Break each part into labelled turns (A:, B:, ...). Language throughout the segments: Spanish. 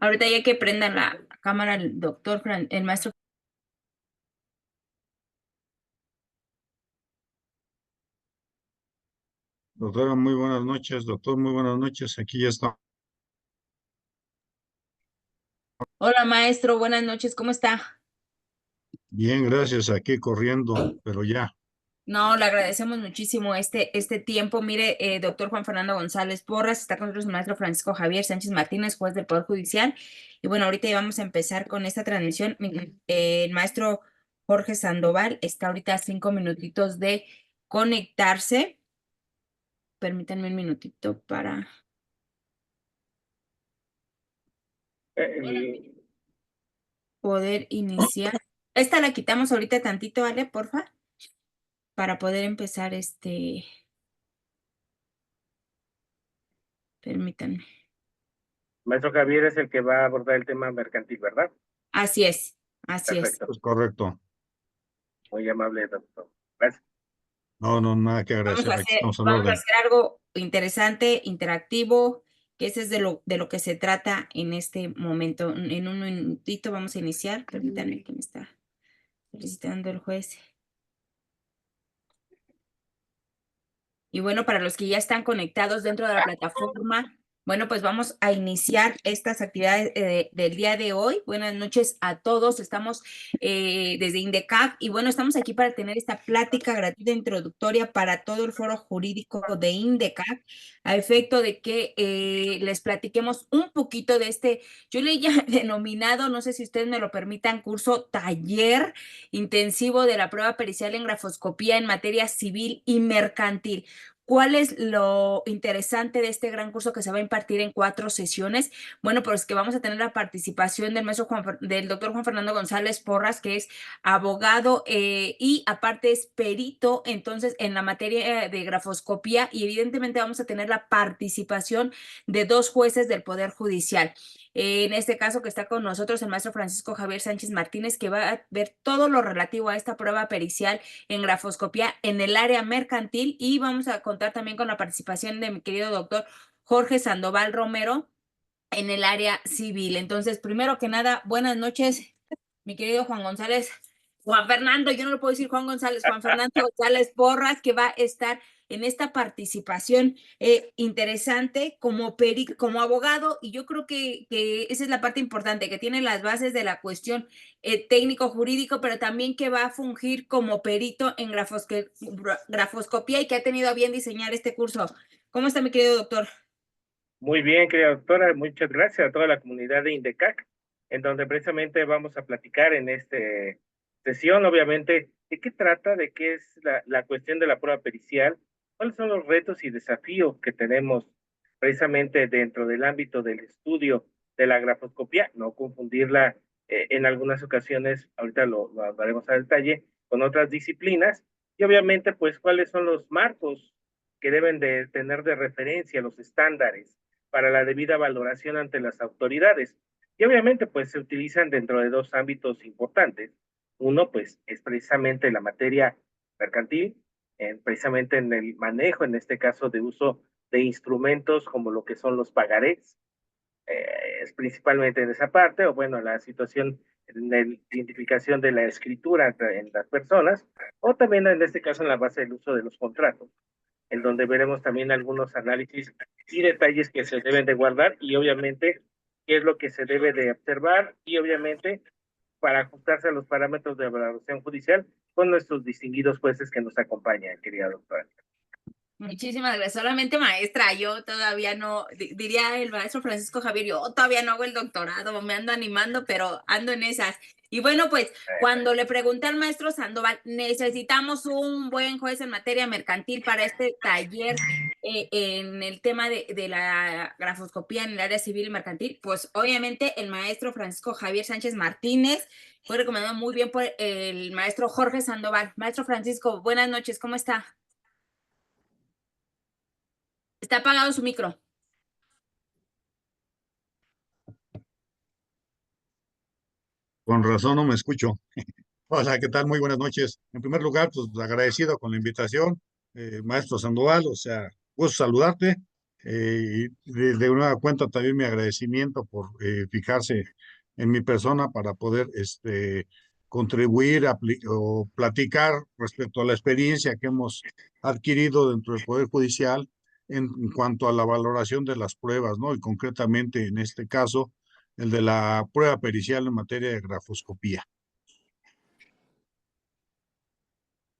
A: Ahorita ya que prendan la cámara el doctor, el maestro.
B: Doctora, muy buenas noches. Doctor, muy buenas noches. Aquí ya está.
A: Hola maestro, buenas noches, ¿cómo está?
B: Bien, gracias. Aquí corriendo, pero ya.
A: No, le agradecemos muchísimo este tiempo. Mire, doctor Juan Fernando González Porras, está con nosotros el maestro Francisco Javier Sánchez Martínez, juez del Poder Judicial. Y bueno, ahorita ya vamos a empezar con esta transmisión. El maestro Jorge Sandoval está ahorita a 5 minutitos de conectarse. Permítanme un minutito para poder iniciar. Esta la quitamos ahorita tantito, ¿vale? Porfa, para poder empezar permítanme.
C: Maestro Javier es el que va a abordar el tema mercantil, ¿verdad?
A: Así es, así es.
C: Perfecto.
B: Es correcto.
C: Muy amable, doctor. Gracias.
B: No, no, nada que
A: Vamos
B: agradecer.
A: a
B: Aquí
A: hacer,
B: estamos al
A: vamos a
B: orden.
A: hacer algo interesante, interactivo, que ese es de lo que se trata en este momento. En un minutito vamos a iniciar. Permítanme que me está solicitando el juez. Y bueno, para los que ya están conectados dentro de la plataforma, bueno, pues vamos a iniciar estas actividades del día de hoy. Buenas noches a todos. Estamos desde INDECAC y bueno, estamos aquí para tener esta plática gratuita introductoria para todo el foro jurídico de INDECAC, a efecto de que les platiquemos un poquito de yo le he denominado, no sé si ustedes me lo permitan, curso taller intensivo de la prueba pericial en grafoscopía en materia civil y mercantil. ¿Cuál es lo interesante de este gran curso que se va a impartir en 4 sesiones? Bueno, pues que vamos a tener la participación del doctor Juan Fernando González Porras, que es abogado y aparte es perito, entonces, en la materia de grafoscopía, y evidentemente vamos a tener la participación de 2 jueces del Poder Judicial. En este caso que está con nosotros el maestro Francisco Javier Sánchez Martínez, que va a ver todo lo relativo a esta prueba pericial en grafoscopía en el área mercantil, y vamos a contar también con la participación de mi querido doctor Jorge Sandoval Romero en el área civil. Entonces, primero que nada, buenas noches, mi querido Juan Fernando, yo no lo puedo decir Juan González, Juan Fernando González Porras, que va a estar en esta participación interesante como abogado, y yo creo que esa es la parte importante, que tiene las bases de la cuestión técnico-jurídico, pero también que va a fungir como perito en grafoscopía y que ha tenido a bien diseñar este curso. ¿Cómo está, mi querido doctor?
C: Muy bien, querida doctora. Muchas gracias a toda la comunidad de INDECAC, en donde precisamente vamos a platicar en esta sesión, obviamente, de qué trata, de qué es la cuestión de la prueba pericial, cuáles son los retos y desafíos que tenemos precisamente dentro del ámbito del estudio de la grafoscopía, no confundirla en algunas ocasiones, ahorita lo hablaremos a detalle, con otras disciplinas, y obviamente, pues, cuáles son los marcos que deben de tener de referencia, los estándares para la debida valoración ante las autoridades. Y obviamente, pues se utilizan dentro de 2 ámbitos importantes. Uno, pues, es precisamente la materia mercantil, precisamente en el manejo, en este caso, de uso de instrumentos como lo que son los pagarés, es principalmente en esa parte, o bueno, la situación en la identificación de la escritura en las personas, o también en este caso en la base del uso de los contratos, en donde veremos también algunos análisis y detalles que se deben de guardar y obviamente qué es lo que se debe de observar y obviamente para ajustarse a los parámetros de evaluación judicial con nuestros distinguidos jueces que nos acompañan, querida doctora.
A: Muchísimas gracias. Solamente maestra, yo todavía no, diría el maestro Francisco Javier, yo todavía no hago el doctorado, me ando animando, pero ando en esas. Y bueno, pues cuando le pregunté al maestro Sandoval, necesitamos un buen juez en materia mercantil para este taller en el tema de la grafoscopía en el área civil y mercantil, pues obviamente el maestro Francisco Javier Sánchez Martínez fue recomendado muy bien por el maestro Jorge Sandoval. Maestro Francisco, buenas noches, ¿cómo está? Está apagado su micro.
B: Con razón no me escucho. Hola, ¿qué tal? Muy buenas noches. En primer lugar, pues agradecido con la invitación, maestro Sandoval, o sea, gusto saludarte. Y de nueva cuenta también mi agradecimiento por fijarse en mi persona para poder contribuir o platicar respecto a la experiencia que hemos adquirido dentro del Poder Judicial en cuanto a la valoración de las pruebas, ¿no? Y concretamente en este caso, el de la prueba pericial en materia de grafoscopía.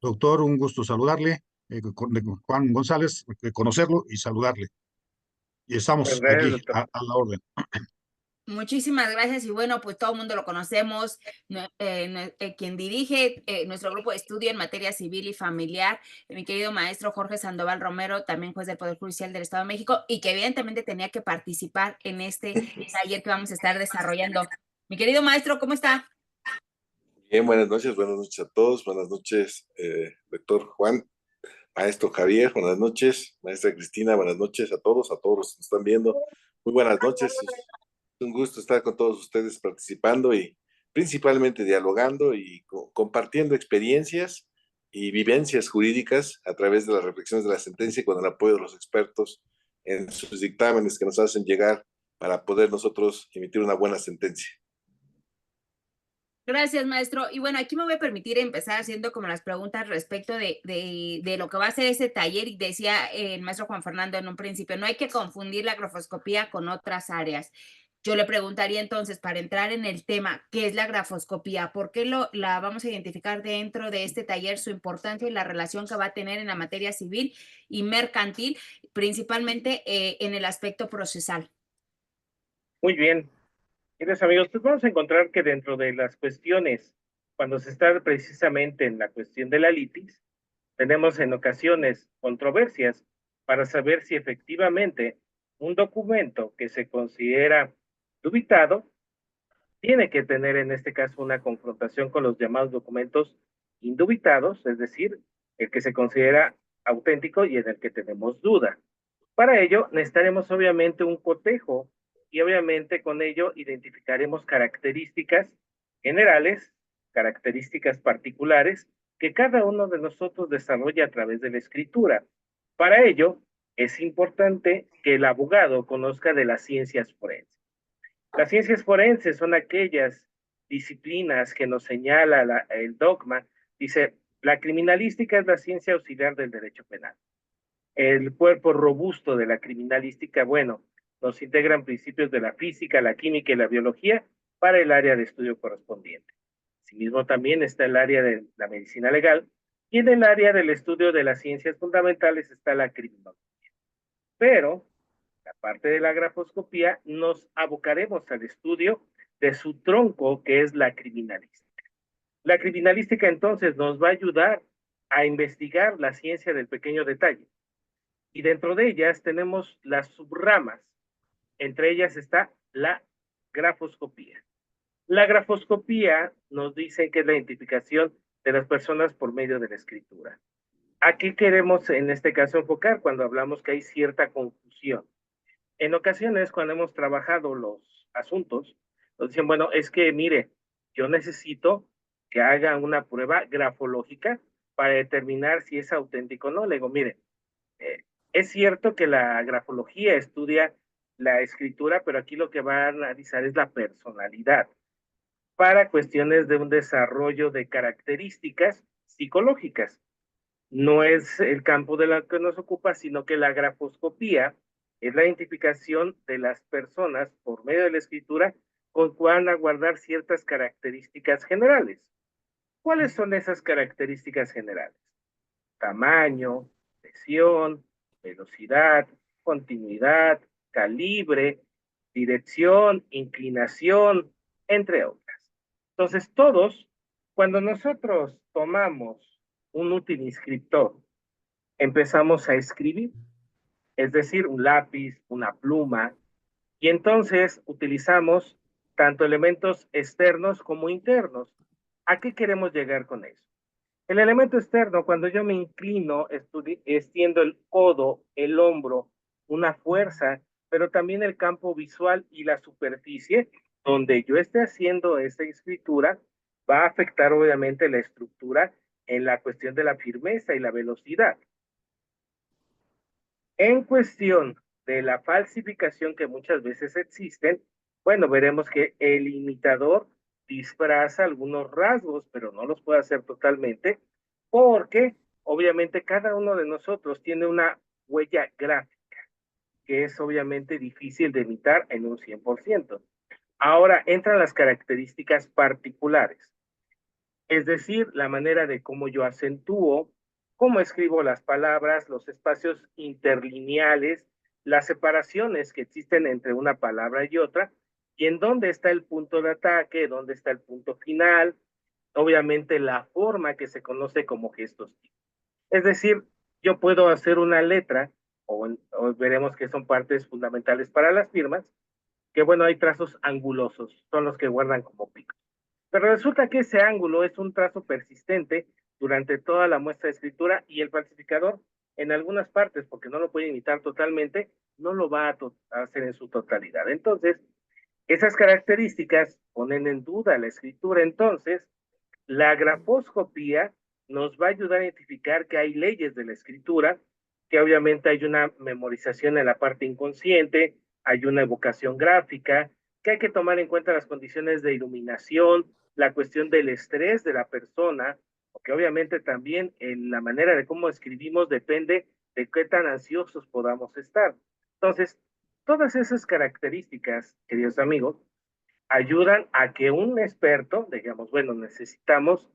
B: Doctor, un gusto saludarle, Juan González, conocerlo y saludarle. Y
C: Pues
B: estamos
C: gracias,
B: aquí
C: doctor.
B: a la orden.
A: Muchísimas gracias y bueno, pues todo el mundo lo conocemos, quien dirige nuestro grupo de estudio en materia civil y familiar, mi querido maestro Jorge Sandoval Romero, también juez del Poder Judicial del Estado de México y que evidentemente tenía que participar en este taller que vamos a estar desarrollando. Mi querido maestro, ¿cómo está?
D: Bien, buenas noches a todos, buenas noches, doctor Juan, maestro Javier, buenas noches, maestra Cristina, buenas noches a todos los que nos están viendo, muy buenas noches, es un gusto estar con todos ustedes participando y principalmente dialogando y compartiendo experiencias y vivencias jurídicas a través de las reflexiones de la sentencia y con el apoyo de los expertos en sus dictámenes que nos hacen llegar para poder nosotros emitir una buena sentencia.
A: Gracias, maestro. Y bueno, aquí me voy a permitir empezar haciendo como las preguntas respecto de lo que va a ser ese taller. Y decía el maestro Juan Fernando en un principio, no hay que confundir la grafoscopía con otras áreas. Yo le preguntaría entonces, para entrar en el tema, ¿qué es la grafoscopía? ¿Por qué la vamos a identificar dentro de este taller, su importancia y la relación que va a tener en la materia civil y mercantil, principalmente en el aspecto procesal?
C: Muy bien. Queridos amigos, pues vamos a encontrar que dentro de las cuestiones, cuando se está precisamente en la cuestión de la litis, tenemos en ocasiones controversias para saber si efectivamente un documento que se considera dubitado tiene que tener en este caso una confrontación con los llamados documentos indubitados, es decir, el que se considera auténtico y en el que tenemos duda. Para ello necesitaremos obviamente un cotejo y obviamente con ello identificaremos características generales, características particulares que cada uno de nosotros desarrolla a través de la escritura. Para ello es importante que el abogado conozca de las ciencias forenses. Las ciencias forenses son aquellas disciplinas que nos señala el dogma. Dice, la criminalística es la ciencia auxiliar del derecho penal. El cuerpo robusto de la criminalística, bueno, nos integran principios de la física, la química y la biología para el área de estudio correspondiente. Asimismo, también está el área de la medicina legal y en el área del estudio de las ciencias fundamentales está la criminología. Pero la parte de la grafoscopía nos abocaremos al estudio de su tronco, que es la criminalística. La criminalística entonces nos va a ayudar a investigar la ciencia del pequeño detalle. Y dentro de ellas tenemos las subramas. Entre ellas está la grafoscopía. La grafoscopía nos dice que es la identificación de las personas por medio de la escritura. ¿A qué queremos en este caso enfocar cuando hablamos que hay cierta confusión? En ocasiones, cuando hemos trabajado los asuntos, nos dicen, bueno, es que mire, yo necesito que haga una prueba grafológica para determinar si es auténtico o no. Le digo, mire, es cierto que la grafología estudia la escritura, pero aquí lo que va a analizar es la personalidad para cuestiones de un desarrollo de características psicológicas. No es el campo de la que nos ocupa, sino que la grafoscopía es la identificación de las personas por medio de la escritura con cual van a guardar ciertas características generales. ¿Cuáles son esas características generales? Tamaño, presión, velocidad, continuidad, calibre, dirección, inclinación, entre otras. Entonces, todos, cuando nosotros tomamos un útil inscriptor, empezamos a escribir, es decir, un lápiz, una pluma, y entonces utilizamos tanto elementos externos como internos. ¿A qué queremos llegar con eso? El elemento externo, cuando yo me inclino, extiendo el codo, el hombro, una fuerza, pero también el campo visual y la superficie, donde yo esté haciendo esa escritura va a afectar obviamente la estructura en la cuestión de la firmeza y la velocidad. En cuestión de la falsificación que muchas veces existen, bueno, veremos que el imitador disfraza algunos rasgos, pero no los puede hacer totalmente, porque obviamente cada uno de nosotros tiene una huella gráfica, que es obviamente difícil de imitar en un 100%. Ahora entran las características particulares, es decir, la manera de cómo yo acentúo, cómo escribo las palabras, los espacios interlineales, las separaciones que existen entre una palabra y otra, y en dónde está el punto de ataque, dónde está el punto final, obviamente la forma que se conoce como gestos. Es decir, yo puedo hacer una letra, o veremos que son partes fundamentales para las firmas, que bueno, hay trazos angulosos, son los que guardan como picos. Pero resulta que ese ángulo es un trazo persistente durante toda la muestra de escritura y el falsificador en algunas partes, porque no lo puede imitar totalmente, no lo va a hacer en su totalidad. Entonces, esas características ponen en duda la escritura. Entonces, la grafoscopía nos va a ayudar a identificar que hay leyes de la escritura, que obviamente hay una memorización en la parte inconsciente, hay una evocación gráfica, que hay que tomar en cuenta las condiciones de iluminación, la cuestión del estrés de la persona, porque obviamente también en la manera de cómo escribimos depende de qué tan ansiosos podamos estar. Entonces, todas esas características, queridos amigos, ayudan a que un experto, digamos, bueno, necesitamos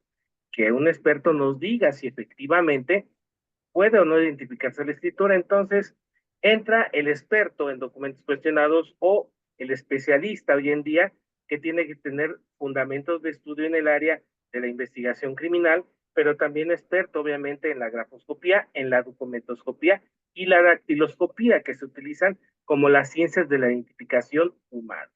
C: que un experto nos diga si efectivamente puede o no identificarse la escritura. Entonces, entra el experto en documentos cuestionados o el especialista hoy en día que tiene que tener fundamentos de estudio en el área de la investigación criminal, pero también experto obviamente en la grafoscopía, en la documentoscopía y la dactiloscopía que se utilizan como las ciencias de la identificación humana.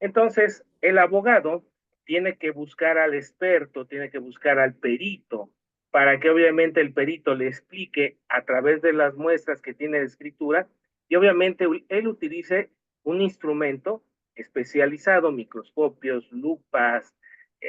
C: Entonces, el abogado tiene que buscar al experto, tiene que buscar al perito, para que obviamente el perito le explique a través de las muestras que tiene de escritura y obviamente él utilice un instrumento especializado, microscopios, lupas,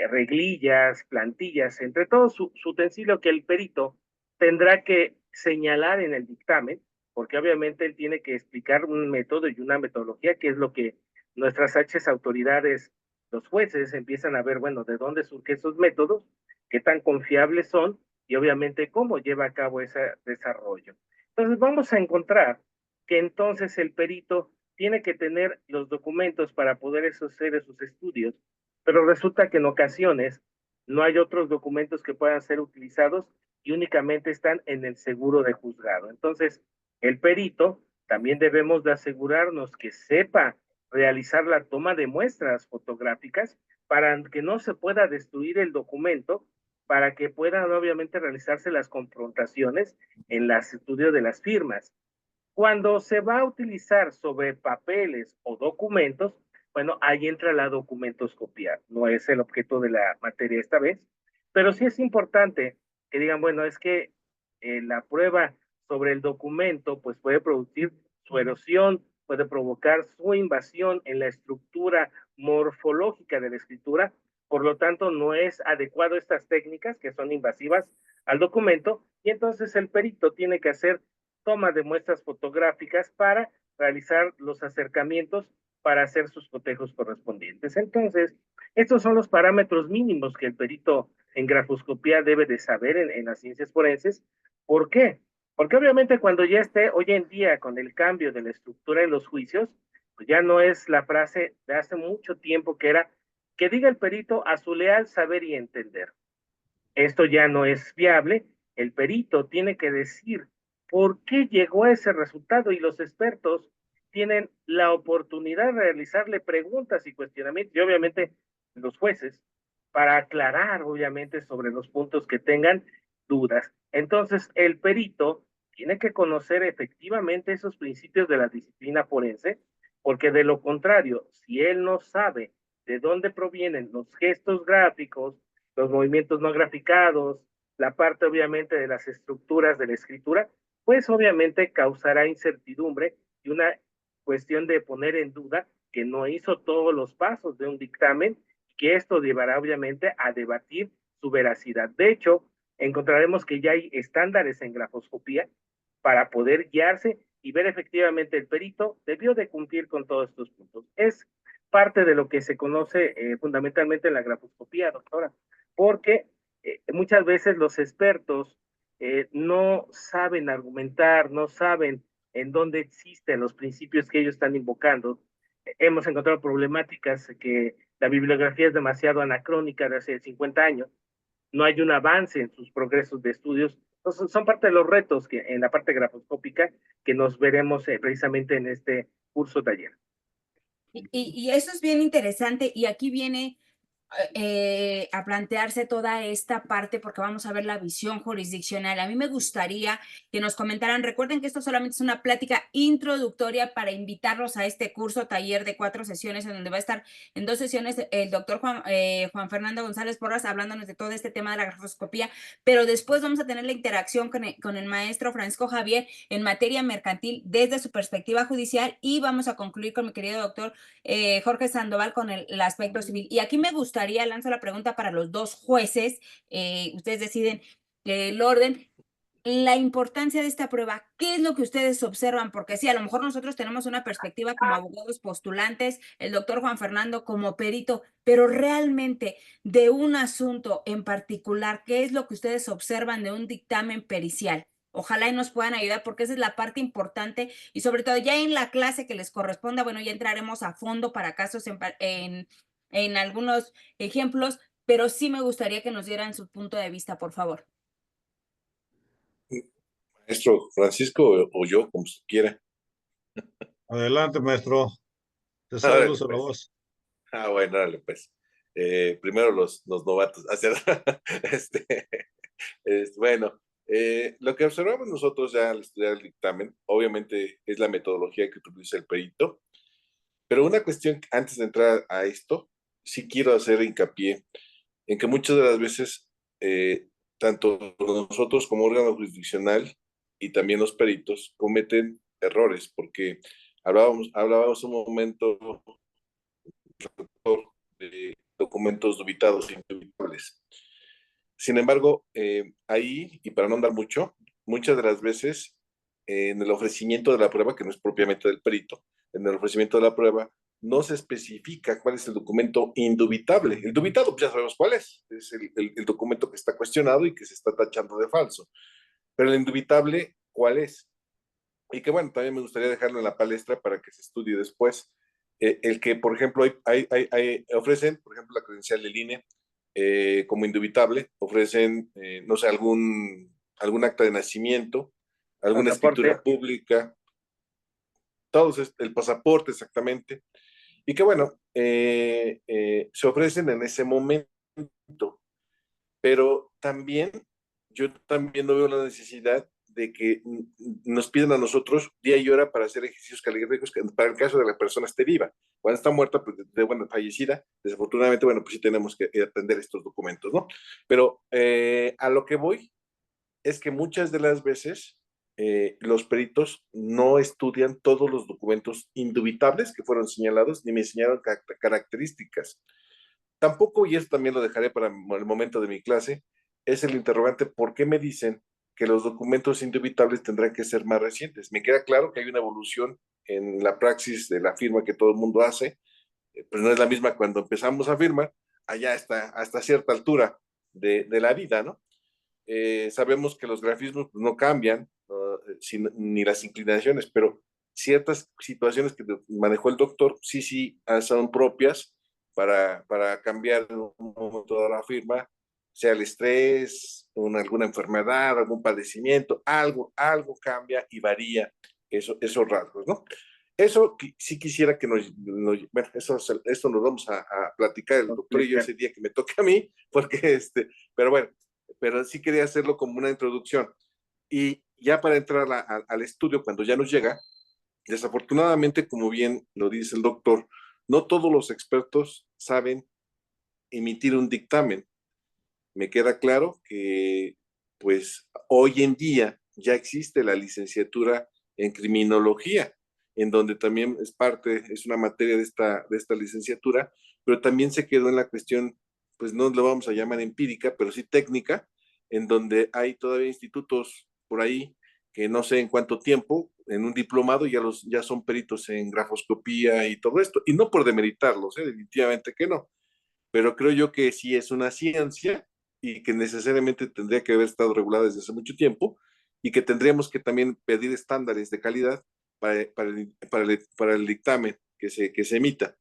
C: reglillas, plantillas, entre todo su utensilio que el perito tendrá que señalar en el dictamen, porque obviamente él tiene que explicar un método y una metodología, que es lo que nuestras autoridades, los jueces, empiezan a ver, bueno, de dónde surgen esos métodos, qué tan confiables son y obviamente cómo lleva a cabo ese desarrollo. Entonces vamos a encontrar que entonces el perito tiene que tener los documentos para poder hacer esos estudios, pero resulta que en ocasiones no hay otros documentos que puedan ser utilizados y únicamente están en el seguro de juzgado. Entonces, el perito también debemos de asegurarnos que sepa realizar la toma de muestras fotográficas para que no se pueda destruir el documento, para que puedan obviamente realizarse las confrontaciones en el estudio de las firmas. Cuando se va a utilizar sobre papeles o documentos, bueno, ahí entra la documentoscopía. No es el objeto de la materia esta vez, pero sí es importante que digan, bueno, es que la prueba sobre el documento pues puede producir su erosión, puede provocar su invasión en la estructura morfológica de la escritura, por lo tanto no es adecuado estas técnicas que son invasivas al documento y entonces el perito tiene que hacer toma de muestras fotográficas para realizar los acercamientos para hacer sus cotejos correspondientes. Entonces, estos son los parámetros mínimos que el perito en grafoscopía debe de saber en las ciencias forenses. ¿Por qué? Porque obviamente cuando ya esté hoy en día con el cambio de la estructura de los juicios, pues ya no es la frase de hace mucho tiempo que era que diga el perito a su leal saber y entender. Esto ya no es viable. El perito tiene que decir por qué llegó a ese resultado y los expertos tienen la oportunidad de realizarle preguntas y cuestionamientos y obviamente los jueces para aclarar obviamente sobre los puntos que tengan dudas. Entonces el perito tiene que conocer efectivamente esos principios de la disciplina forense, porque de lo contrario, si él no sabe de dónde provienen los gestos gráficos, los movimientos no graficados, la parte obviamente de las estructuras de la escritura, pues obviamente causará incertidumbre y una cuestión de poner en duda que no hizo todos los pasos de un dictamen, que esto llevará obviamente a debatir su veracidad. De hecho, encontraremos que ya hay estándares en grafoscopía para poder guiarse y ver efectivamente el perito debió de cumplir con todos estos puntos. Es parte de lo que se conoce fundamentalmente en la grafoscopía, doctora, porque muchas veces los expertos no saben argumentar, no saben en dónde existen los principios que ellos están invocando. Hemos encontrado problemáticas que la bibliografía es demasiado anacrónica de hace 50 años, no hay un avance en sus progresos de estudios. Entonces, son parte de los retos que en la parte grafoscópica que nos veremos precisamente en este curso taller.
A: Y eso es bien interesante y aquí viene a plantearse toda esta parte porque vamos a ver la visión jurisdiccional. A mí me gustaría que nos comentaran, recuerden que esto solamente es una plática introductoria para invitarlos a este curso taller de 4 sesiones en donde va a estar en 2 sesiones el doctor Juan Fernando González Porras hablándonos de todo este tema de la grafoscopía, pero después vamos a tener la interacción con el maestro Francisco Javier en materia mercantil desde su perspectiva judicial y vamos a concluir con mi querido doctor Jorge Sandoval con el aspecto civil. Y aquí me gustaría, lanzo la pregunta para los 2 jueces, ustedes deciden el orden, la importancia de esta prueba, ¿qué es lo que ustedes observan? Porque sí, a lo mejor nosotros tenemos una perspectiva como abogados postulantes, el doctor Juan Fernando como perito, pero realmente de un asunto en particular, ¿qué es lo que ustedes observan de un dictamen pericial? Ojalá y nos puedan ayudar porque esa es la parte importante y sobre todo ya en la clase que les corresponda, bueno, ya entraremos a fondo para casos en algunos ejemplos, pero sí me gustaría que nos dieran su punto de vista, por favor.
D: Maestro Francisco o yo, como se quiera.
B: Adelante, maestro. Te sabe el
D: Órale,
B: uso de la
D: pues.
B: voz.
D: Bueno, órale, pues. Primero los novatos. Bueno, lo que observamos nosotros ya al estudiar el dictamen, obviamente es la metodología que utiliza el perito, pero una cuestión antes de entrar a esto, sí quiero hacer hincapié en que muchas de las veces, tanto nosotros como órgano jurisdiccional y también los peritos cometen errores, porque hablábamos un momento de documentos dubitados e indubitables. Sin embargo, ahí, y para no andar mucho, muchas de las veces en el ofrecimiento de la prueba, que no es propiamente del perito, en el ofrecimiento de la prueba no se especifica cuál es el documento indubitable. El dubitado, pues ya sabemos cuál es el documento que está cuestionado y que se está tachando de falso. Pero el indubitable, ¿cuál es? Y que bueno, también me gustaría dejarlo en la palestra para que se estudie después. El que, por ejemplo, ofrecen, por ejemplo, la credencial del INE como indubitable, ofrecen, no sé, algún acta de nacimiento, alguna escritura pública, todos, el pasaporte exactamente, y que bueno, se ofrecen en ese momento, pero también, yo también no veo la necesidad de que nos piden a nosotros día y hora para hacer ejercicios caligrafíacos para el caso de la persona esté viva. Cuando está muerta, pues, bueno, fallecida, desafortunadamente, bueno, pues sí tenemos que atender estos documentos, ¿no? Pero a lo que voy es que muchas de las veces los peritos no estudian todos los documentos indubitables que fueron señalados, ni me enseñaron características. Tampoco, y esto también lo dejaré para el momento de mi clase, es el interrogante, ¿por qué me dicen que los documentos indubitables tendrán que ser más recientes? Me queda claro que hay una evolución en la praxis de la firma que todo el mundo hace, pero no es la misma cuando empezamos a firmar, allá hasta cierta altura de la vida, ¿no? Sabemos que los grafismos pues, no cambian, ni las inclinaciones, pero ciertas situaciones que manejó el doctor sí son propias para cambiar en un momento de la firma, sea el estrés, alguna enfermedad, algún padecimiento, algo cambia y varía esos rasgos, ¿no? Eso sí quisiera que bueno, esto nos vamos a platicar el doctor y yo ese día que me toque a mí, porque pero bueno, pero sí quería hacerlo como una introducción. Y ya para entrar al estudio, cuando ya nos llega, desafortunadamente, como bien lo dice el doctor, no todos los expertos saben emitir un dictamen. Me queda claro que, pues, hoy en día ya existe la licenciatura en criminología. en donde también es una materia de esta licenciatura, pero también se quedó en la cuestión, pues no lo vamos a llamar empírica, pero sí técnica, en donde hay todavía institutos por ahí que no sé en cuánto tiempo, en un diplomado ya son peritos en grafoscopía y todo esto, y no por demeritarlos, definitivamente que no, pero creo yo que sí es una ciencia y que necesariamente tendría que haber estado regulada desde hace mucho tiempo y que tendríamos que también pedir estándares de calidad para el dictamen que se emita.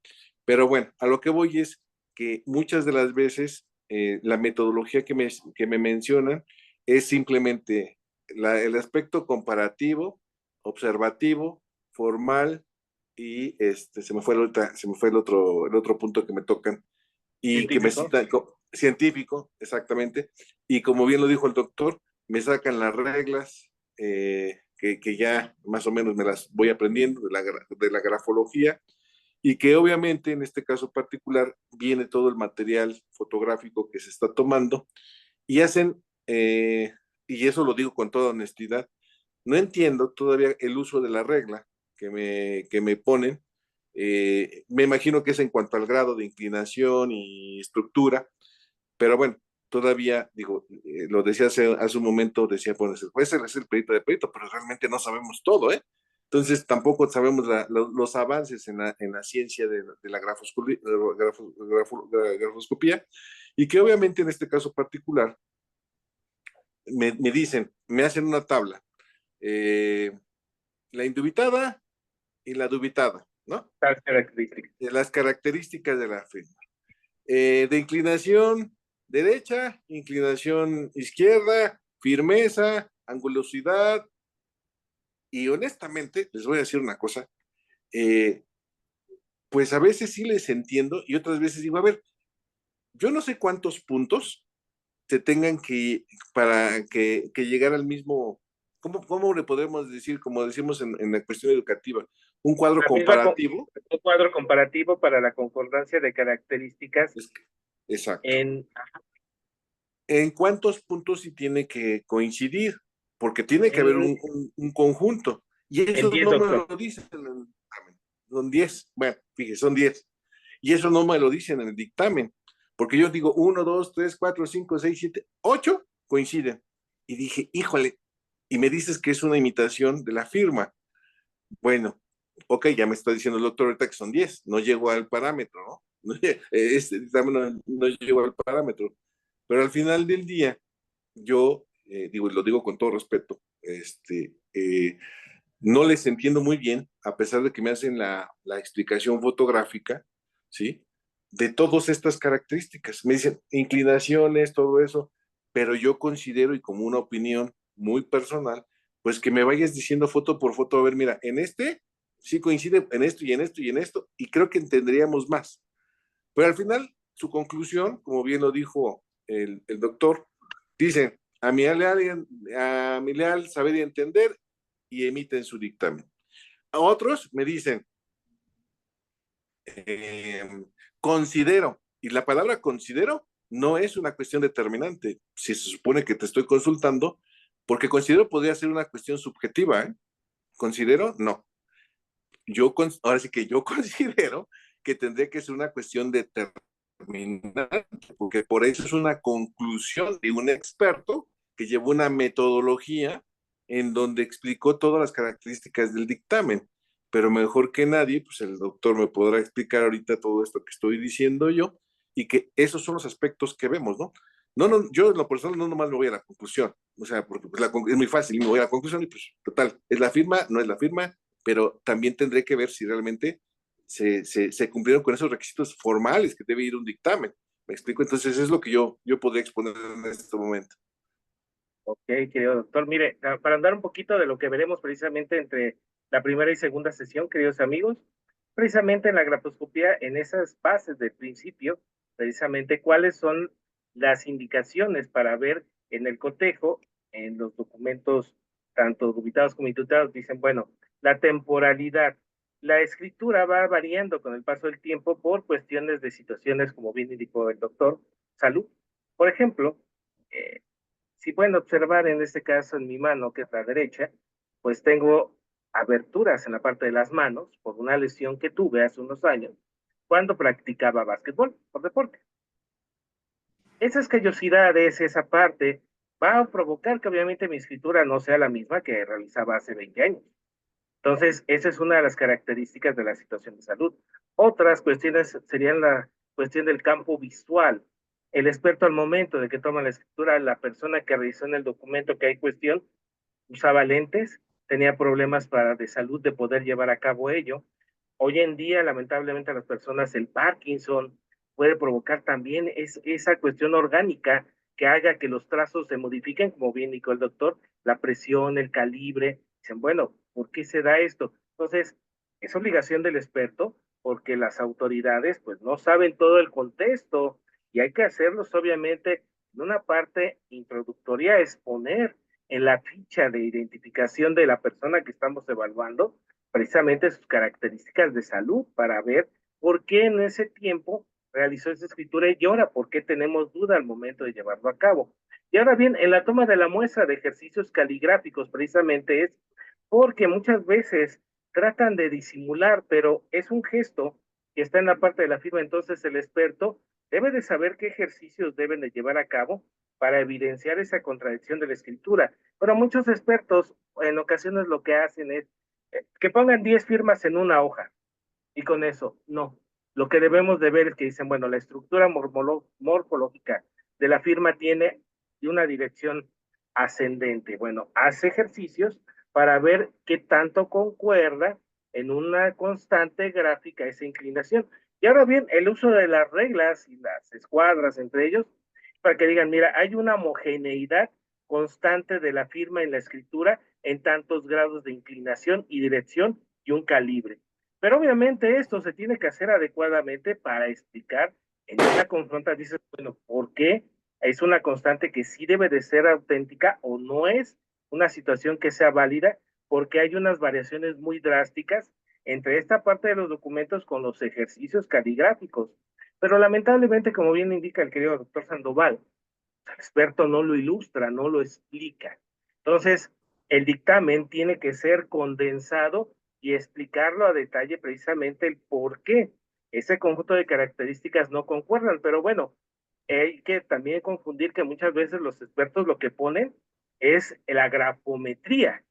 D: Pero bueno, a lo que voy es que muchas de las veces la metodología que me mencionan es simplemente el aspecto comparativo, observativo, formal y se me fue el otro punto que me tocan y que me
C: Científico.
D: citan científico, exactamente, y como bien lo dijo el doctor, me sacan las reglas que ya más o menos me las voy aprendiendo de la grafología y que obviamente en este caso particular viene todo el material fotográfico que se está tomando y hacen, y eso lo digo con toda honestidad, no entiendo todavía el uso de la regla que me ponen. Me imagino que es en cuanto al grado de inclinación y estructura, pero bueno, todavía, digo, lo decía hace un momento, decía, pues ese es el perito de perito, pero realmente no sabemos todo, ¿eh? Entonces tampoco sabemos los avances en la ciencia de la grafoscopía, y que obviamente en este caso particular me dicen, me hacen una tabla, eh, la indubitada y la dubitada, ¿no?
C: Tal característica.
D: De las características de la firma. De inclinación derecha, inclinación izquierda, firmeza, angulosidad, y honestamente, les voy a decir una cosa, eh, pues a veces sí les entiendo y otras veces digo, a ver, yo no sé cuántos puntos se tengan para que llegar al mismo, ¿cómo le podemos decir, como decimos en la cuestión educativa, un cuadro
C: La misma
D: comparativo?
C: un cuadro comparativo para la concordancia de características
D: Es- exacto.
C: en
D: ¿En cuántos puntos sí tiene que coincidir? Porque tiene que haber un conjunto. Y
C: en
D: eso
C: 10,
D: no me
C: doctor.
D: lo dicen en el dictamen. Son 10. Bueno, fíjese, son 10. Y eso no me lo dicen en el dictamen. Porque yo digo 1, 2, 3, 4, 5, 6, 7, 8 coinciden. Y dije, híjole, y me dices que es una imitación de la firma. Bueno, ok, ya me está diciendo el doctor ahorita que son 10. No llego al parámetro, ¿no? Este dictamen no llegó al parámetro. Pero al final del día, yo digo, y lo digo con todo respeto, no les entiendo muy bien, a pesar de que me hacen la explicación fotográfica, ¿sí? De todas estas características. Me dicen inclinaciones, todo eso, pero yo considero, y como una opinión muy personal, pues que me vayas diciendo foto por foto, a ver, mira, en este sí coincide en esto y en esto y en esto, y creo que entenderíamos más. Pero al final, su conclusión, como bien lo dijo el doctor, dice, a mi leal saber y entender, y emiten su dictamen. A otros me dicen, eh, considero, y la palabra considero no es una cuestión determinante, si se supone que te estoy consultando, porque considero podría ser una cuestión subjetiva, ¿eh? Considero, no. Ahora sí que yo considero que tendría que ser una cuestión determinante, porque por eso es una conclusión de un experto que llevó una metodología en donde explicó todas las características del dictamen. Pero mejor que nadie, pues el doctor me podrá explicar ahorita todo esto que estoy diciendo yo y que esos son los aspectos que vemos, ¿no? No, yo en lo personal no nomás me voy a la conclusión, o sea, porque pues, es muy fácil, me voy a la conclusión y pues total, es la firma, no es la firma, pero también tendré que ver si realmente se cumplieron con esos requisitos formales que debe ir un dictamen. ¿Me explico? Entonces es lo que yo podría exponer en este momento.
C: Ok, querido doctor. Mire, para andar un poquito de lo que veremos precisamente entre la primera y segunda sesión, queridos amigos, precisamente en la grafoscopía, en esas bases del principio, precisamente cuáles son las indicaciones para ver en el cotejo, en los documentos, tanto dubitados como indubitados, dicen, bueno, la temporalidad, la escritura va variando con el paso del tiempo por cuestiones de situaciones, como bien indicó el doctor, salud. Por ejemplo, si pueden observar en este caso en mi mano, que es la derecha, pues tengo aberturas en la parte de las manos por una lesión que tuve hace unos años cuando practicaba básquetbol por deporte. Esas callosidades, esa parte, va a provocar que obviamente mi escritura no sea la misma que realizaba hace 20 años. Entonces, esa es una de las características de la situación de salud. Otras cuestiones serían la cuestión del campo visual. El experto al momento de que toma la escritura, la persona que revisó en el documento que hay cuestión, usaba lentes, tenía problemas de salud de poder llevar a cabo ello. Hoy en día, lamentablemente, a las personas el Parkinson puede provocar también esa cuestión orgánica que haga que los trazos se modifiquen, como bien indicó el doctor, la presión, el calibre. Dicen, bueno, ¿por qué se da esto? Entonces, es obligación del experto porque las autoridades pues no saben todo el contexto y hay que hacerlos obviamente en una parte introductoria, exponer en la ficha de identificación de la persona que estamos evaluando precisamente sus características de salud para ver por qué en ese tiempo realizó esa escritura y ahora por qué tenemos duda al momento de llevarlo a cabo. Y ahora bien, en la toma de la muestra de ejercicios caligráficos precisamente es porque muchas veces tratan de disimular, pero es un gesto que está en la parte de la firma, entonces el experto debe de saber qué ejercicios deben de llevar a cabo para evidenciar esa contradicción de la escritura. Pero muchos expertos en ocasiones lo que hacen es que pongan 10 firmas en una hoja y con eso, no. Lo que debemos de ver es que dicen, bueno, la estructura morfológica de la firma tiene una dirección ascendente. Bueno, hace ejercicios para ver qué tanto concuerda en una constante gráfica esa inclinación. Y ahora bien, el uso de las reglas y las escuadras entre ellos, para que digan, mira, hay una homogeneidad constante de la firma en la escritura en tantos grados de inclinación y dirección y un calibre. Pero obviamente esto se tiene que hacer adecuadamente para explicar en una confronta, dices, bueno, ¿por qué es una constante que sí debe de ser auténtica o no es una situación que sea válida? Porque hay unas variaciones muy drásticas entre esta parte de los documentos con los ejercicios caligráficos. Pero lamentablemente, como bien indica el querido doctor Sandoval, el experto no lo ilustra, no lo explica. Entonces, el dictamen tiene que ser condensado y explicarlo a detalle precisamente el por qué ese conjunto de características no concuerdan. Pero bueno, hay que también confundir que muchas veces los expertos lo que ponen es la grafometría.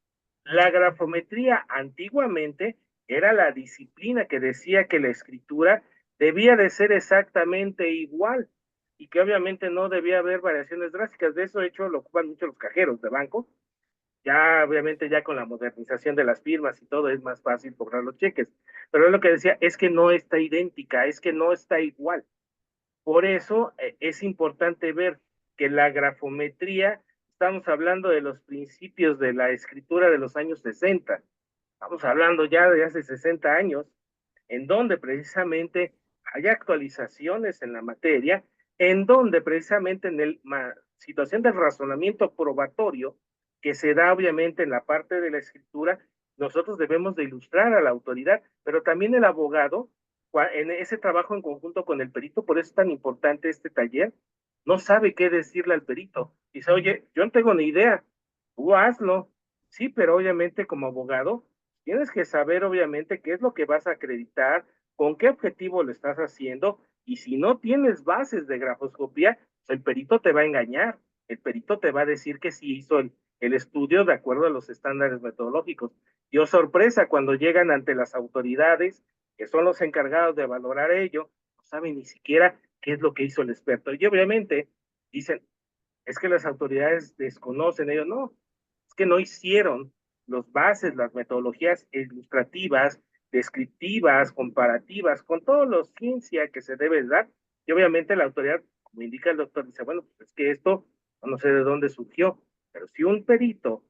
C: La grafometría antiguamente era la disciplina que decía que la escritura debía de ser exactamente igual y que obviamente no debía haber variaciones drásticas. De eso, de hecho, lo ocupan mucho los cajeros de banco. Ya, obviamente, ya con la modernización de las firmas y todo, es más fácil cobrar los cheques. Pero es lo que decía, es que no está idéntica, es que no está igual. Por eso es importante ver que la grafometría, estamos hablando de los principios de la escritura de los años 60. Estamos hablando ya de hace 60 años, en donde precisamente hay actualizaciones en la materia, en donde precisamente en la situación del razonamiento probatorio, que se da obviamente en la parte de la escritura, nosotros debemos de ilustrar a la autoridad, pero también el abogado, en ese trabajo en conjunto con el perito, por eso es tan importante este taller, no sabe qué decirle al perito. Dice, oye, yo no tengo ni idea, tú hazlo. Sí, pero obviamente como abogado, tienes que saber obviamente qué es lo que vas a acreditar, con qué objetivo lo estás haciendo, y si no tienes bases de grafoscopía, el perito te va a engañar, el perito te va a decir que sí hizo el estudio de acuerdo a los estándares metodológicos. Y oh sorpresa, cuando llegan ante las autoridades, que son los encargados de valorar ello, no saben ni siquiera qué es lo que hizo el experto. Y obviamente dicen, es que las autoridades desconocen, ellos no, es que no hicieron los bases, las metodologías ilustrativas, descriptivas, comparativas, con toda la ciencia que se debe dar, y obviamente la autoridad, como indica el doctor, dice, bueno, pues es que esto no sé de dónde surgió, pero si un perito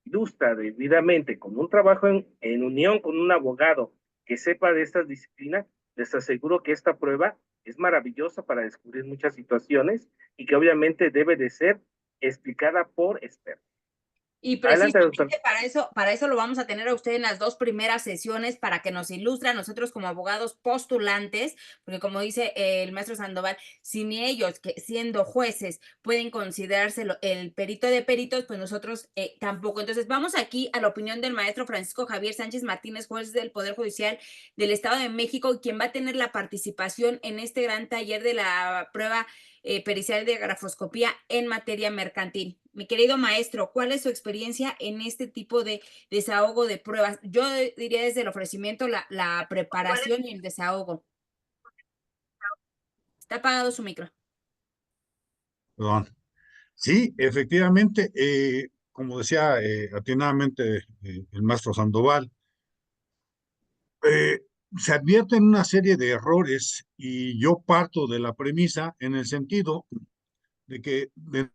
C: ilustra debidamente con un trabajo en unión con un abogado que sepa de estas disciplinas, les aseguro que esta prueba es maravillosa para descubrir muchas situaciones y que obviamente debe de ser explicada por expertos.
A: Y
C: Adelante, doctor.
A: precisamente para eso lo vamos a tener a usted en las 2 primeras sesiones para que nos ilustre a nosotros como abogados postulantes, porque como dice el maestro Sandoval, si ni ellos, que siendo jueces, pueden considerarse el perito de peritos, pues nosotros tampoco. Entonces vamos aquí a la opinión del maestro Francisco Javier Sánchez Martínez, juez del Poder Judicial del Estado de México, quien va a tener la participación en este gran taller de la prueba pericial de grafoscopía en materia mercantil. Mi querido maestro, ¿cuál es su experiencia en este tipo de desahogo de pruebas? Yo diría desde el ofrecimiento, la preparación y el desahogo. Está apagado su micro.
B: Perdón. Sí, efectivamente, como decía atinadamente el maestro Sandoval, eh, se advierten una serie de errores y yo parto de la premisa en el sentido de que de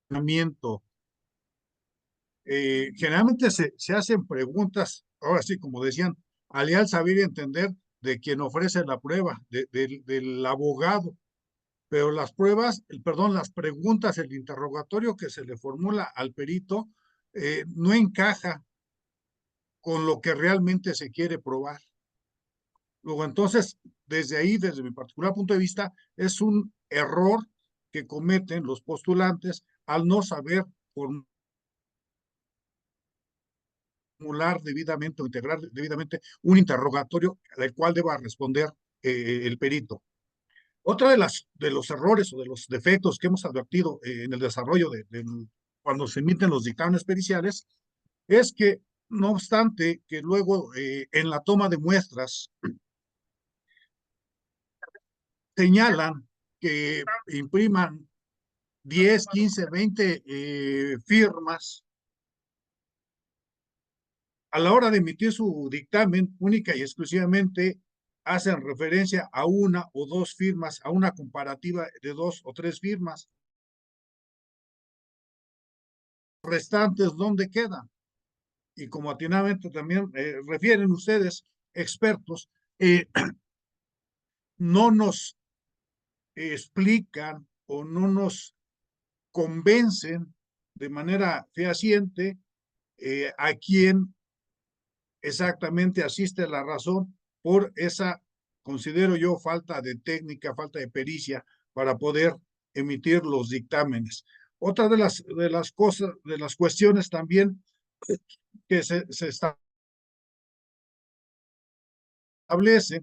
B: entrenamiento, generalmente se hacen preguntas, ahora sí, como decían, al leal saber y entender de quien ofrece la prueba, del abogado, pero las pruebas, perdón, las preguntas, el interrogatorio que se le formula al perito no encaja con lo que realmente se quiere probar. Luego, entonces, desde ahí, desde mi particular punto de vista, es un error que cometen los postulantes al no saber formular debidamente o integrar debidamente un interrogatorio al cual deba responder el perito. Otra de los errores o de los defectos que hemos advertido en el desarrollo cuando se emiten los dictámenes periciales es que, no obstante, que luego en la toma de muestras señalan que impriman 10, 15, 20 firmas a la hora de emitir su dictamen, única y exclusivamente hacen referencia a una o dos firmas, a una comparativa de 2 o 3 firmas. Restantes, ¿dónde quedan? Y como atinadamente también refieren ustedes, expertos, no nos explican o no nos convencen de manera fehaciente a quién exactamente asiste la razón por esa, considero yo, falta de técnica, falta de pericia para poder emitir los dictámenes. Otra de las cosas, de las cuestiones también que se establece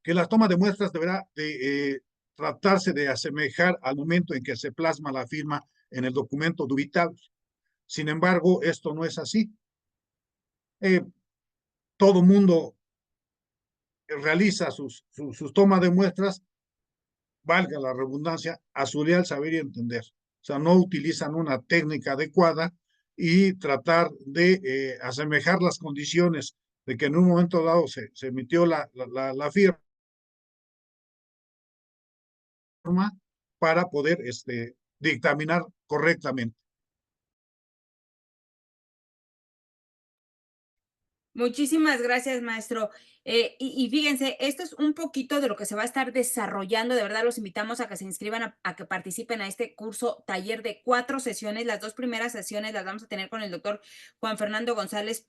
B: que la toma de muestras deberá de tratarse de asemejar al momento en que se plasma la firma en el documento dubitable. Sin embargo, esto no es así. Todo mundo realiza sus tomas de muestras, valga la redundancia, a su leal saber y entender. O sea, no utilizan una técnica adecuada y tratar de asemejar las condiciones de que en un momento dado se emitió la firma para poder dictaminar correctamente.
A: Muchísimas gracias, maestro. Y fíjense, esto es un poquito de lo que se va a estar desarrollando. De verdad, los invitamos a que se inscriban, a que participen a este curso taller de 4 sesiones. Las 2 primeras sesiones las vamos a tener con el doctor Juan Fernando González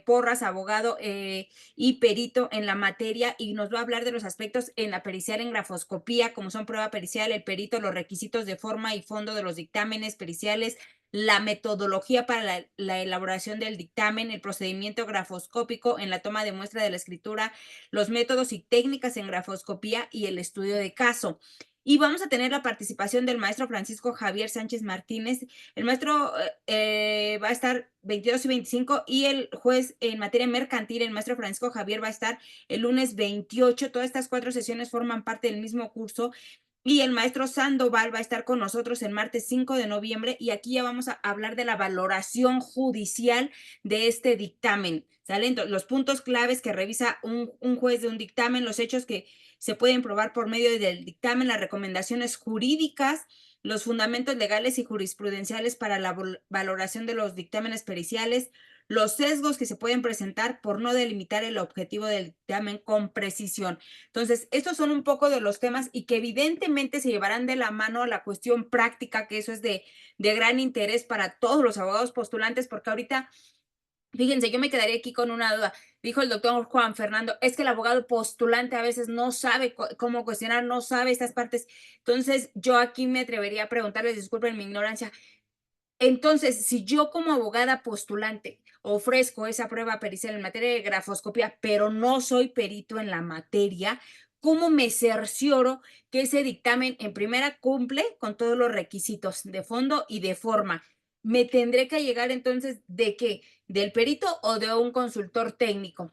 A: Porras, abogado y perito en la materia, y nos va a hablar de los aspectos en la pericial en grafoscopía, como son prueba pericial, el perito, los requisitos de forma y fondo de los dictámenes periciales, la metodología para la elaboración del dictamen, el procedimiento grafoscópico en la toma de muestra de la escritura, los métodos y técnicas en grafoscopía y el estudio de caso. Y vamos a tener la participación del maestro Francisco Javier Sánchez Martínez. El maestro va a estar 22 y 25 y el juez en materia mercantil, el maestro Francisco Javier, va a estar el lunes 28. Todas estas 4 sesiones forman parte del mismo curso. Y el maestro Sandoval va a estar con nosotros el martes 5 de noviembre y aquí ya vamos a hablar de la valoración judicial de este dictamen. ¿Sale? Los puntos claves que revisa un juez de un dictamen, los hechos que se pueden probar por medio del dictamen, las recomendaciones jurídicas, los fundamentos legales y jurisprudenciales para la valoración de los dictámenes periciales, los sesgos que se pueden presentar por no delimitar el objetivo del dictamen con precisión. Entonces, estos son un poco de los temas y que evidentemente se llevarán de la mano a la cuestión práctica, que eso es de gran interés para todos los abogados postulantes, porque ahorita, fíjense, yo me quedaría aquí con una duda. Dijo el doctor Juan Fernando, es que el abogado postulante a veces no sabe cómo cuestionar, no sabe estas partes. Entonces, yo aquí me atrevería a preguntarles, disculpen mi ignorancia, entonces, si yo como abogada postulante ofrezco esa prueba pericial en materia de grafoscopía, pero no soy perito en la materia, ¿cómo me cercioro que ese dictamen en primera cumple con todos los requisitos de fondo y de forma? ¿Me tendré que llegar entonces de qué? ¿Del perito o de un consultor técnico?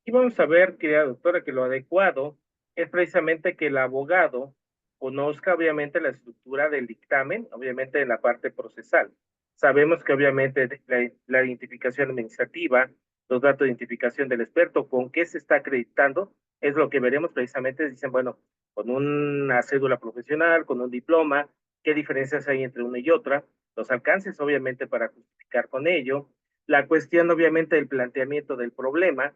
C: Y vamos a ver, querida doctora, que lo adecuado es precisamente que el abogado conozca obviamente la estructura del dictamen, obviamente en la parte procesal. Sabemos que obviamente la identificación administrativa, los datos de identificación del experto, con qué se está acreditando, es lo que veremos precisamente. Dicen, bueno, con una cédula profesional, con un diploma, qué diferencias hay entre una y otra, los alcances obviamente para justificar con ello, la cuestión obviamente del planteamiento del problema,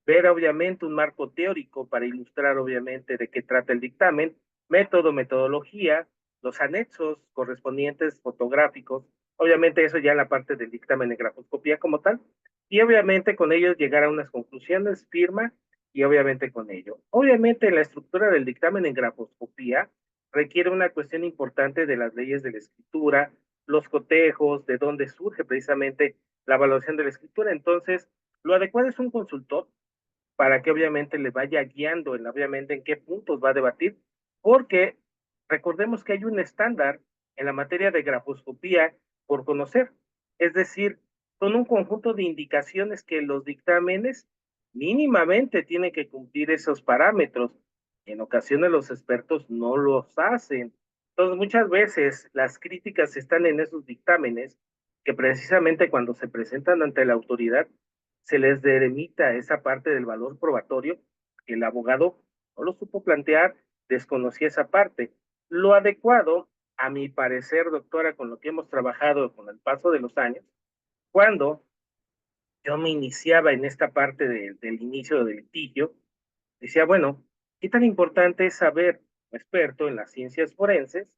C: ver obviamente un marco teórico para ilustrar obviamente de qué trata el dictamen, método, metodología, los anexos correspondientes fotográficos, obviamente eso ya en la parte del dictamen de grafoscopía como tal, y obviamente con ellos llegar a unas conclusiones, firma, y obviamente con ello. Obviamente la estructura del dictamen en grafoscopía requiere una cuestión importante de las leyes de la escritura, los cotejos, de dónde surge precisamente la evaluación de la escritura. Entonces, lo adecuado es un consultor para que obviamente le vaya guiando en obviamente en qué puntos va a debatir, porque recordemos que hay un estándar en la materia de grafoscopía por conocer, es decir, son un conjunto de indicaciones que los dictámenes mínimamente tienen que cumplir esos parámetros. En ocasiones los expertos no los hacen. Entonces, muchas veces las críticas están en esos dictámenes que precisamente cuando se presentan ante la autoridad se les delimita esa parte del valor probatorio, que el abogado no lo supo plantear, desconocía esa parte. Lo adecuado, a mi parecer, doctora, con lo que hemos trabajado con el paso de los años, cuando yo me iniciaba en esta parte del inicio del litigio, decía, bueno, ¿qué tan importante es saber, como experto en las ciencias forenses,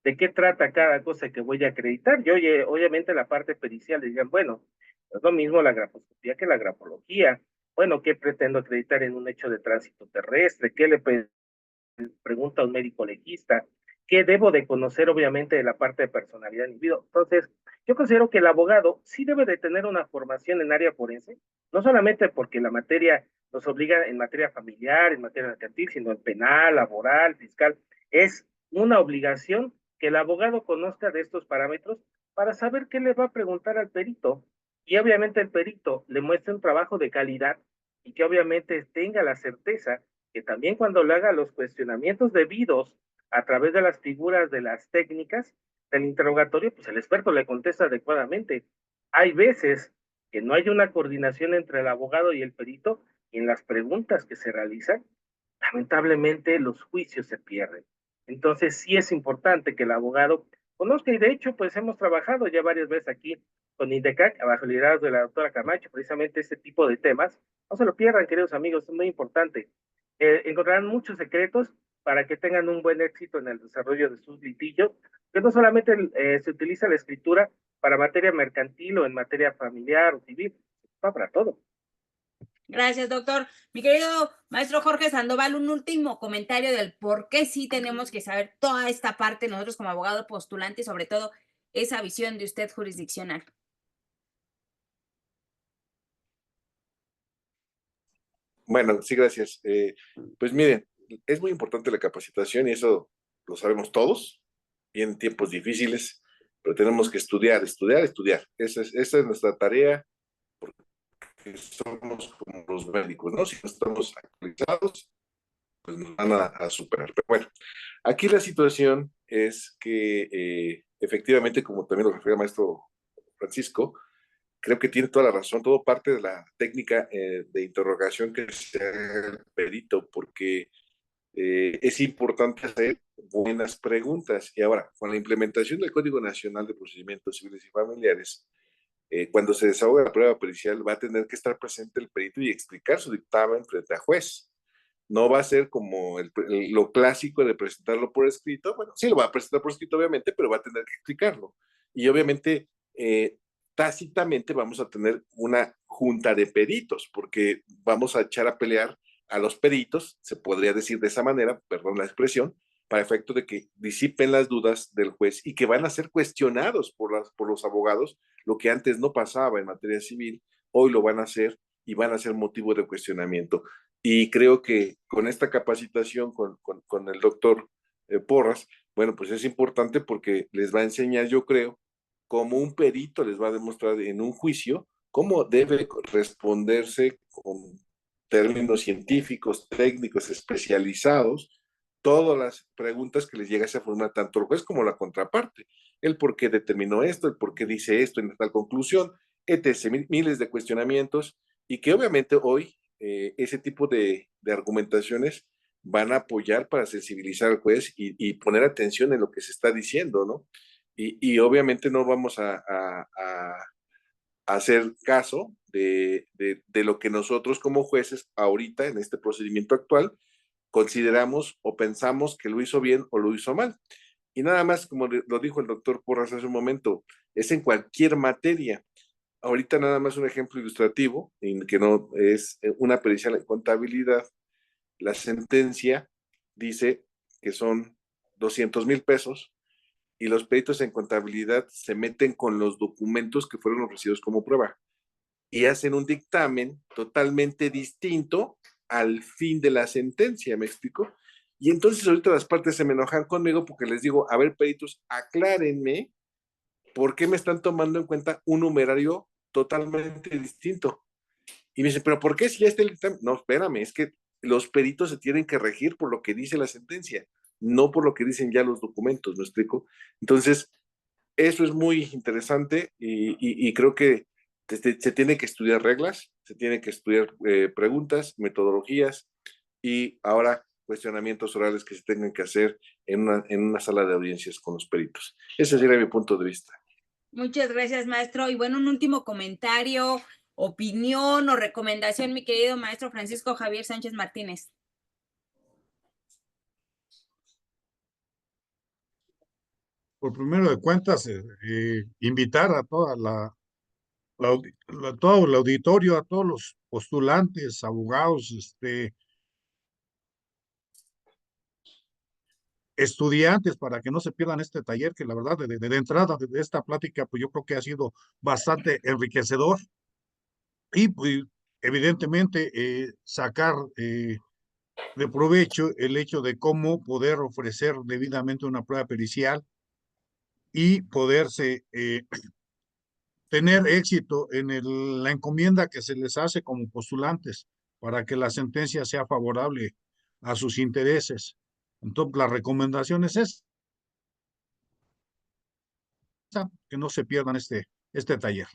C: de qué trata cada cosa que voy a acreditar? Yo, obviamente, la parte pericial decían, bueno, es lo mismo la grafoscopía que la grafología. Bueno, ¿qué pretendo acreditar en un hecho de tránsito terrestre? ¿Qué le pregunta a un médico legista? ¿Qué debo de conocer, obviamente, de la parte de personalidad del individuo? Entonces, yo considero que el abogado sí debe de tener una formación en área forense, no solamente porque la materia nos obliga en materia familiar, en materia mercantil, sino en penal, laboral, fiscal. Es una obligación que el abogado conozca de estos parámetros para saber qué le va a preguntar al perito. Y obviamente el perito le muestre un trabajo de calidad y que obviamente tenga la certeza que también cuando le haga los cuestionamientos debidos a través de las figuras de las técnicas del interrogatorio, pues el experto le contesta adecuadamente. Hay veces que no hay una coordinación entre el abogado y el perito y en las preguntas que se realizan, lamentablemente los juicios se pierden. Entonces sí es importante que el abogado conozca, y de hecho pues hemos trabajado ya varias veces aquí con INDECAC, bajo el liderazgo de la doctora Camacho, precisamente este tipo de temas. No se lo pierdan, queridos amigos, es muy importante. Encontrarán muchos secretos para que tengan un buen éxito en el desarrollo de sus litigios, que no solamente se utiliza la escritura para materia mercantil o en materia familiar o civil, va para todo.
A: Gracias, doctor. Mi querido maestro Jorge Sandoval, un último comentario del por qué sí tenemos que saber toda esta parte nosotros como abogado postulante y sobre todo esa visión de usted jurisdiccional.
D: Bueno, sí, gracias. Pues miren, es muy importante la capacitación y eso lo sabemos todos, y en tiempos difíciles, pero tenemos que estudiar, estudiar, estudiar. Esa es nuestra tarea, porque somos como los médicos, ¿no? Si no estamos actualizados, pues nos van a superar. Pero bueno, aquí la situación es que efectivamente, como también lo refería el maestro Francisco, creo que tiene toda la razón, todo parte de la técnica de interrogación que se haga el perito, porque es importante hacer buenas preguntas. Y ahora, con la implementación del Código Nacional de Procedimientos Civiles y Familiares, cuando se desahoga la prueba pericial, va a tener que estar presente el perito y explicar su dictamen frente a juez. No va a ser como lo clásico de presentarlo por escrito. Bueno, sí lo va a presentar por escrito, obviamente, pero va a tener que explicarlo. Y obviamente, tácitamente vamos a tener una junta de peritos, porque vamos a echar a pelear a los peritos, se podría decir de esa manera, perdón la expresión, para efecto de que disipen las dudas del juez y que van a ser cuestionados por los abogados, lo que antes no pasaba en materia civil, hoy lo van a hacer y van a ser motivo de cuestionamiento. Y creo que con esta capacitación con el doctor Porras, bueno, pues es importante porque les va a enseñar, yo creo, cómo un perito les va a demostrar en un juicio cómo debe responderse con términos científicos, técnicos, especializados, todas las preguntas que les llegase a formar tanto el juez como la contraparte. El por qué determinó esto, el por qué dice esto en tal conclusión, etc. Miles de cuestionamientos y que obviamente hoy ese tipo de argumentaciones van a apoyar para sensibilizar al juez y poner atención en lo que se está diciendo, ¿no? Y obviamente no vamos a hacer caso de lo que nosotros como jueces ahorita en este procedimiento actual consideramos o pensamos que lo hizo bien o lo hizo mal. Y nada más, como lo dijo el doctor Porras hace un momento, es en cualquier materia. Ahorita nada más un ejemplo ilustrativo, en que no es una pericial en contabilidad. La sentencia dice que son 200,000 pesos y los peritos en contabilidad se meten con los documentos que fueron ofrecidos como prueba y hacen un dictamen totalmente distinto al fin de la sentencia, ¿me explico? Y entonces ahorita las partes se me enojan conmigo porque les digo, a ver, peritos, aclárenme por qué me están tomando en cuenta un numerario totalmente distinto. Y me dice, pero ¿por qué si ya está el dictamen? No, espérame, es que los peritos se tienen que regir por lo que dice la sentencia, no por lo que dicen ya los documentos, ¿me explico? Entonces, eso es muy interesante y creo que se tiene que estudiar reglas, se tiene que estudiar preguntas, metodologías y ahora cuestionamientos orales que se tengan que hacer en una sala de audiencias con los peritos. Ese sería mi punto de vista.
A: Muchas gracias, maestro. Y bueno, un último comentario, opinión o recomendación, mi querido maestro Francisco Javier Sánchez Martínez.
B: Por primero de cuentas, invitar a toda todo el auditorio, a todos los postulantes, abogados, estudiantes, para que no se pierdan este taller, que la verdad, de entrada de esta plática, pues yo creo que ha sido bastante enriquecedor y pues, evidentemente sacar de provecho el hecho de cómo poder ofrecer debidamente una prueba pericial y poderse tener éxito en la encomienda que se les hace como postulantes para que la sentencia sea favorable a sus intereses. Entonces, la recomendación es esa, que no se pierdan este taller.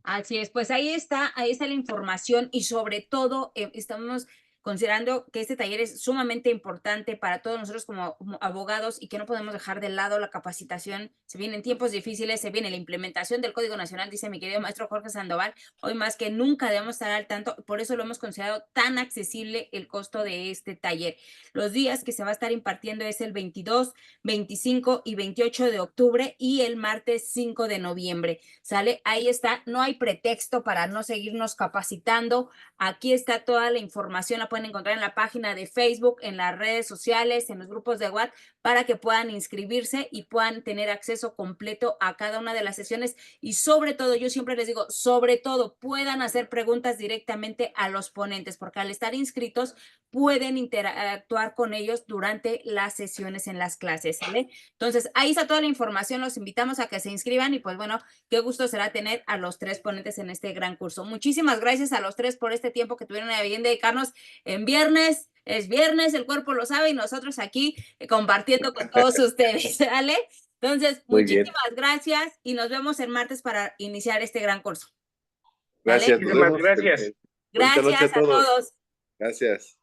A: Así es, pues ahí está la información y sobre todo estamos considerando que este taller es sumamente importante para todos nosotros como abogados y que no podemos dejar de lado la capacitación. Se vienen tiempos difíciles, se viene la implementación del Código Nacional, dice mi querido maestro Jorge Sandoval. Hoy más que nunca debemos estar al tanto, por eso lo hemos considerado tan accesible el costo de este taller. Los días que se va a estar impartiendo es el 22, 25 y 28 de octubre y el martes 5 de noviembre. ¿Sale? Ahí está, no hay pretexto para no seguirnos capacitando. Aquí está toda la información, la pueden encontrar en la página de Facebook, en las redes sociales, en los grupos de WhatsApp, para que puedan inscribirse y puedan tener acceso completo a cada una de las sesiones. Y sobre todo, yo siempre les digo, sobre todo, puedan hacer preguntas directamente a los ponentes, porque al estar inscritos, pueden interactuar con ellos durante las sesiones en las clases, ¿sale? Entonces, ahí está toda la información, los invitamos a que se inscriban y pues bueno, qué gusto será tener a los tres ponentes en este gran curso. Muchísimas gracias a los tres por este tiempo que tuvieron a bien dedicarnos en viernes. Es viernes, el cuerpo lo sabe y nosotros aquí compartiendo con todos ustedes, ¿vale? Entonces, muchísimas gracias y nos vemos el martes para iniciar este gran curso. ¿Vale?
D: Gracias.
C: Muchísimas gracias.
A: Gracias a todos.
D: Gracias.